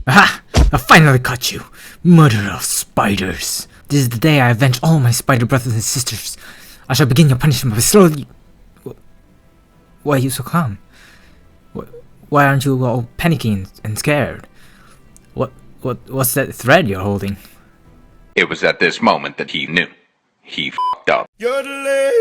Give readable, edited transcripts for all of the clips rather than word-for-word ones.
Aha! I finally caught you, murderer of spiders. This is the day I avenge all my spider brothers and sisters. I shall begin your punishment by slowly... Why are you so calm? Why aren't you all panicking and scared? What's that thread you're holding? It was at this moment that he knew. He f***ed up. You're delayed.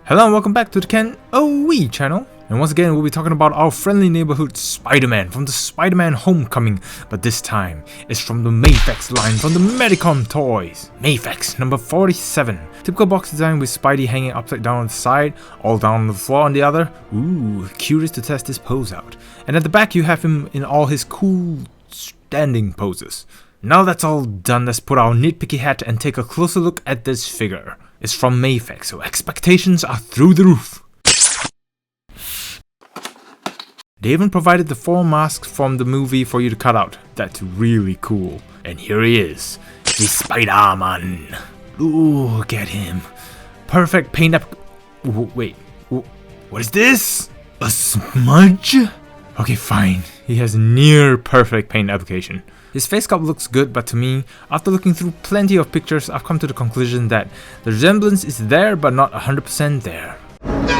Hello and welcome back to the KenOhwee Channel. And once again we'll be talking about our friendly neighborhood Spider-Man from the Spider-Man Homecoming. But this time it's from the Mafex line from the Medicom Toys. Mafex number 47. Typical box design with Spidey hanging upside down on the side, all down on the floor on the other. Ooh, curious to test this pose out. And at the back you have him in all his cool standing poses. Now that's all done, let's put our nitpicky hat and take a closer look at this figure. It's from Mafex, so expectations are through the roof. They even provided the 4 masks from the movie for you to cut out. That's really cool. And here he is, the Spiderman. Look at him. Perfect paint up. Wait, what is this? A smudge? Okay, fine. He has near perfect paint application. His face sculpt looks good, but to me, after looking through plenty of pictures, I've come to the conclusion that the resemblance is there, but not 100% there. No!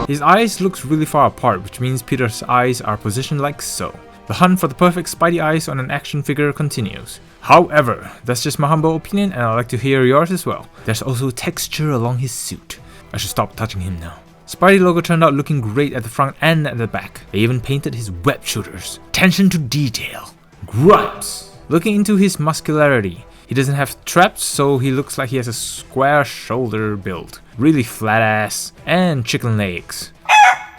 His eyes looks really far apart, which means Peter's eyes are positioned like so. The hunt for the perfect Spidey eyes on an action figure continues. However, that's just my humble opinion, and I'd like to hear yours as well. There's also texture along his suit. I should stop touching him now. Spidey logo turned out looking great at the front and at the back. They even painted his web shooters. Attention to detail. Gripes. Looking into his muscularity. He doesn't have traps, so he looks like he has a square shoulder build. Really flat ass and chicken legs.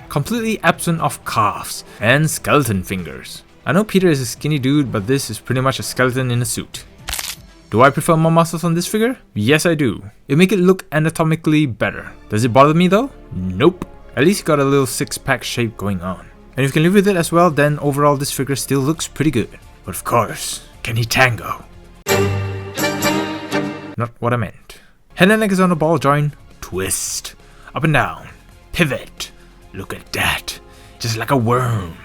Completely absent of calves and skeleton fingers. I know Peter is a skinny dude, but this is pretty much a skeleton in a suit. Do I prefer more muscles on this figure? Yes, I do. It make it look anatomically better. Does it bother me though? Nope. At least he got a little 6-pack shape going on. And if you can live with it as well, then overall this figure still looks pretty good. But of course, can he tango? Not what I meant. Hand and leg is on a ball joint. Twist. Up and down. Pivot. Look at that. Just like a worm.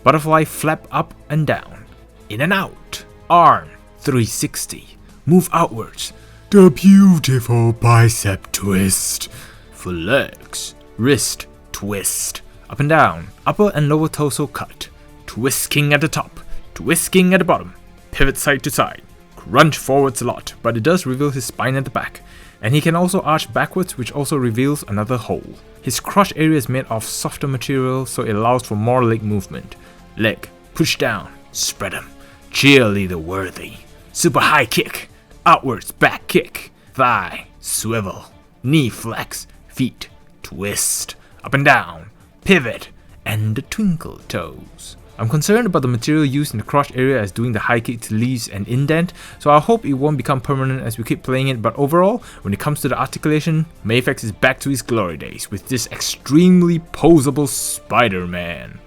Butterfly flap up and down. In and out. Arm. 360. Move outwards. The beautiful bicep twist. For legs. Wrist twist. Up and down. Upper and lower torso cut. Twisting at the top. Twisting at the bottom. Pivot side to side. Crunch forwards a lot, but it does reveal his spine at the back. And he can also arch backwards, which also reveals another hole. His crotch area is made of softer material, so it allows for more leg movement. Leg. Push down. Spread them. Cheerleader worthy. Super high kick. Outwards back kick. Thigh. Swivel. Knee flex. Feet. Twist. Up and down. Pivot. And the twinkle toes. I'm concerned about the material used in the crotch area as doing the high kick leaves an indent, so I hope it won't become permanent as we keep playing it, but overall, when it comes to the articulation, Mafex is back to his glory days with this extremely posable Spider-Man.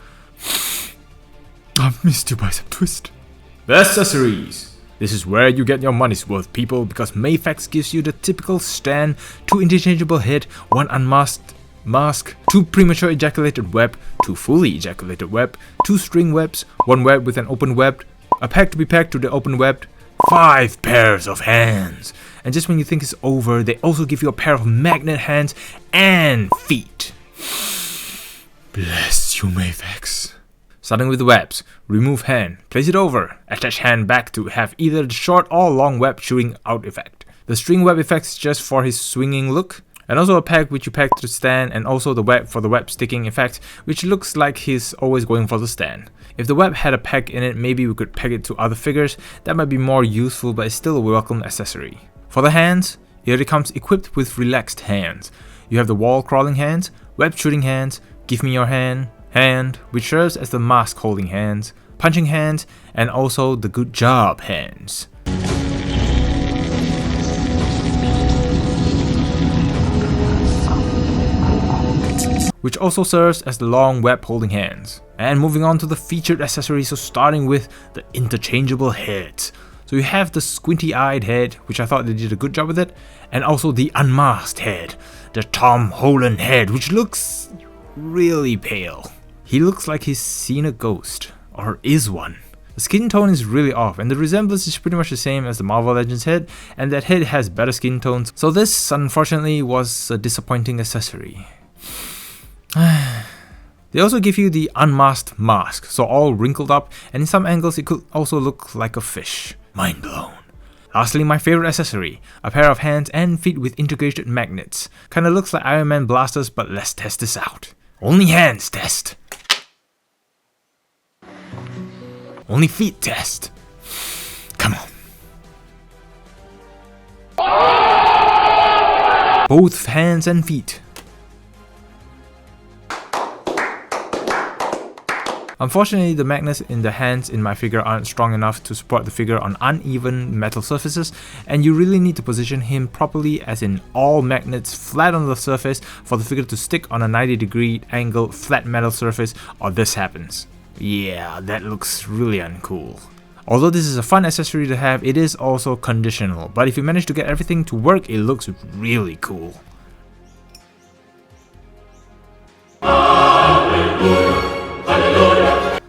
I've missed you, bicep twist. The accessories. This is where you get your money's worth, people, because Mafex gives you the typical stand, 2 interchangeable head, 1 unmasked mask, 2 premature ejaculated web, 2 fully ejaculated web, 2 string webs, 1 web with an open web, a peg to be pegged to the open web, 5 pairs of hands. And just when you think it's over, they also give you a pair of magnet hands and feet. Bless you, Mafex. Starting with the webs, remove hand, place it over, attach hand back to have either the short or long web shooting out effect. The string web effect is just for his swinging look, and also a peg which you peg to the stand, and also the web for the web sticking effect, which looks like he's always going for the stand. If the web had a peg in it, maybe we could peg it to other figures, that might be more useful, but it's still a welcome accessory. For the hands, here it comes equipped with relaxed hands. You have the wall crawling hands, web shooting hands, give me your hand, which serves as the mask holding hands, punching hands, and also the good job hands. which also serves as the long web holding hands. And moving on to the featured accessories, so starting with the interchangeable heads. So you have the squinty-eyed head, which I thought they did a good job with it, and also the unmasked head, the Tom Holland head, which looks really pale. He looks like he's seen a ghost, or is one. The skin tone is really off, and the resemblance is pretty much the same as the Marvel Legends head, and that head has better skin tones, so this unfortunately was a disappointing accessory. They also give you the unmasked mask, so all wrinkled up, and in some angles it could also look like a fish. Mind blown. Lastly, my favorite accessory, a pair of hands and feet with integrated magnets. Kinda looks like Iron Man blasters, but let's test this out. Only hands test. Only feet test. Come on. Both hands and feet. Unfortunately, the magnets in the hands in my figure aren't strong enough to support the figure on uneven metal surfaces, and you really need to position him properly, as in all magnets flat on the surface for the figure to stick on a 90-degree angle flat metal surface, or this happens. Yeah, that looks really uncool. Although this is a fun accessory to have, it is also conditional, but if you manage to get everything to work, it looks really cool.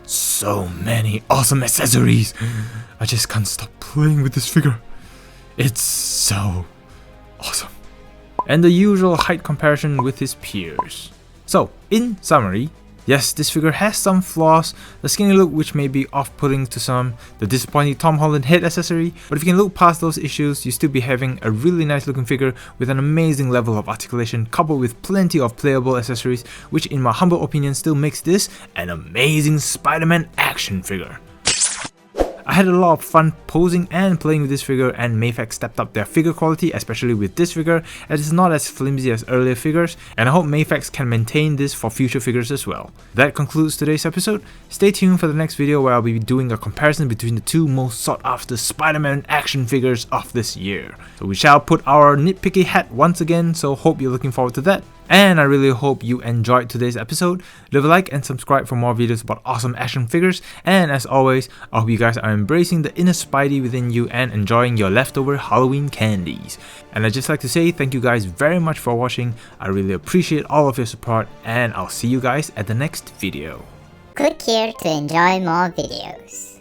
So many awesome accessories. I just can't stop playing with this figure. It's so awesome. And the usual height comparison with his peers. So, in summary, yes, this figure has some flaws, the skinny look which may be off-putting to some, the disappointing Tom Holland head accessory, but if you can look past those issues, you still be having a really nice looking figure with an amazing level of articulation coupled with plenty of playable accessories, which in my humble opinion still makes this an amazing Spider-Man action figure. I had a lot of fun posing and playing with this figure, and Mafex stepped up their figure quality, especially with this figure, as it's not as flimsy as earlier figures, and I hope Mafex can maintain this for future figures as well. That concludes today's episode. Stay tuned for the next video where I'll be doing a comparison between the two most sought after Spider-Man action figures of this year. So we shall put our nitpicky hat once again, so hope you're looking forward to that. And I really hope you enjoyed today's episode. Leave a like and subscribe for more videos about awesome action figures. And as always, I hope you guys are embracing the inner Spidey within you and enjoying your leftover Halloween candies. And I'd just like to say thank you guys very much for watching. I really appreciate all of your support, and I'll see you guys at the next video. Click here to enjoy more videos.